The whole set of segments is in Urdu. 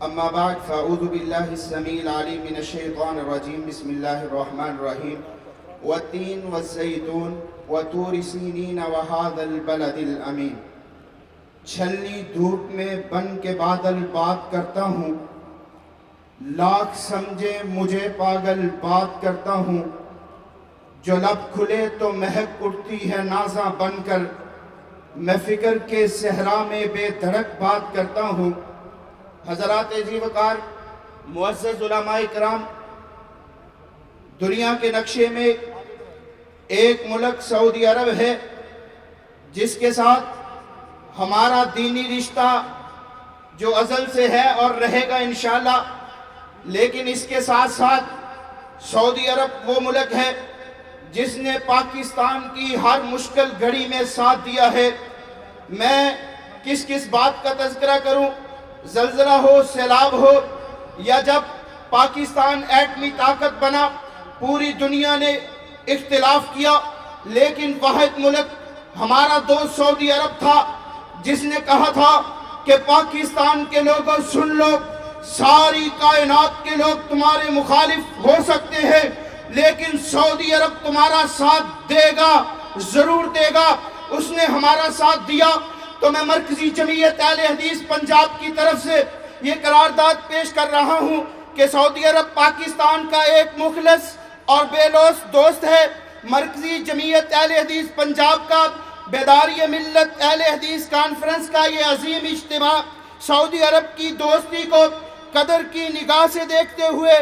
اما بعد فاعوذ باللہ السمیع العلیم من الشیطان الرجیم بسم اللہ الرحمن الرحیم والتین والزیتون وطور سینین وهذا البلد الامین۔ چھلنی دھوپ میں بن کے بادل بات کرتا ہوں، لاکھ سمجھے مجھے پاگل بات کرتا ہوں، جو لب کھلے تو مہک اٹھتی ہے نازاں بن کر، میں فکر کے صحرا میں بے دھڑک بات کرتا ہوں۔ حضرات عزیز وقار، معزز علماء کرام، دنیا کے نقشے میں ایک ملک سعودی عرب ہے جس کے ساتھ ہمارا دینی رشتہ جو ازل سے ہے اور رہے گا انشاءاللہ، لیکن اس کے ساتھ ساتھ سعودی عرب وہ ملک ہے جس نے پاکستان کی ہر مشکل گھڑی میں ساتھ دیا ہے۔ میں کس کس بات کا تذکرہ کروں؟ زلزلہ ہو، سیلاب ہو، یا جب پاکستان ایٹمی طاقت بنا، پوری دنیا نے اختلاف کیا، لیکن واحد ملک ہمارا دوست سعودی عرب تھا جس نے کہا تھا کہ پاکستان کے لوگوں سن لو، ساری کائنات کے لوگ تمہارے مخالف ہو سکتے ہیں لیکن سعودی عرب تمہارا ساتھ دے گا، ضرور دے گا۔ اس نے ہمارا ساتھ دیا تو میں مرکزی جمعیت اہل حدیث پنجاب کی طرف سے یہ قرارداد پیش کر رہا ہوں کہ سعودی عرب پاکستان کا ایک مخلص اور بے لوث دوست ہے۔ مرکزی جمعیت اہل حدیث پنجاب کا بیداری ملت اہل حدیث کانفرنس کا یہ عظیم اجتماع سعودی عرب کی دوستی کو قدر کی نگاہ سے دیکھتے ہوئے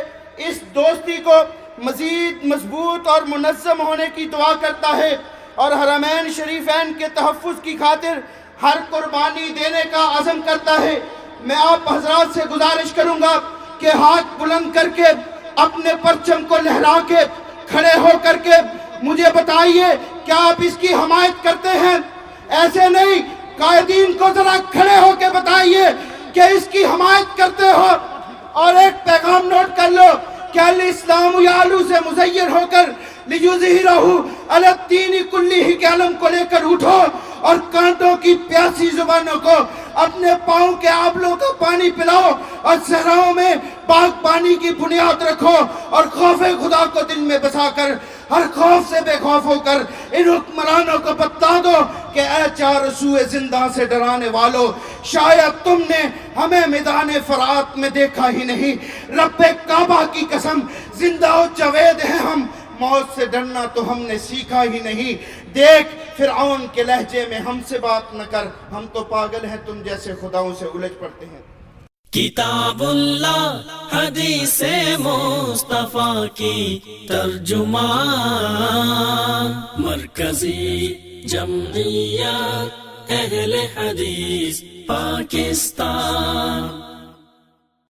اس دوستی کو مزید مضبوط اور منظم ہونے کی دعا کرتا ہے اور حرمین شریفین کے تحفظ کی خاطر ہر قربانی دینے کا عزم کرتا ہے۔ میں آپ حضرات سے گزارش کروں گا کہ ہاتھ بلند کر کے اپنے پرچم کو لہرا کے کھڑے ہو کر کے مجھے بتائیے کیا آپ اس کی حمایت کرتے ہیں؟ ایسے نہیں، قائدین کو ذرا کھڑے ہو کے بتائیے کہ اس کی حمایت کرتے ہو۔ اور ایک پیغام نوٹ کر لو کہ الاسلام یعلو سے مزیر ہو کر لیظہرہ علی الدین کلہ کے علم کو لے کر اٹھو اور کانٹوں کی پیاسی زبانوں کو اپنے پاؤں کے آبلوں کا پانی پلاؤ اور صحراؤں میں باغبانی کی بنیاد رکھو اور خوف خدا کو دل میں بسا کر ہر خوف سے بے خوف ہو کر ان حکمرانوں کو بتا دو کہ اے چار سوئے زندہ سے ڈرانے والو، شاید تم نے ہمیں میدان فرات میں دیکھا ہی نہیں۔ رب کعبہ کی قسم، زندہ و جاوید ہیں ہم، موت سے ڈرنا تو ہم نے سیکھا ہی نہیں۔ دیکھ فرعون کے لہجے میں ہم سے بات نہ کر، ہم تو پاگل ہیں تم جیسے خداؤں سے الجھ پڑتے ہیں۔ کتاب اللہ حدیث مصطفیٰ کی ترجمان، مرکزی جمعیت اہل حدیث پاکستان۔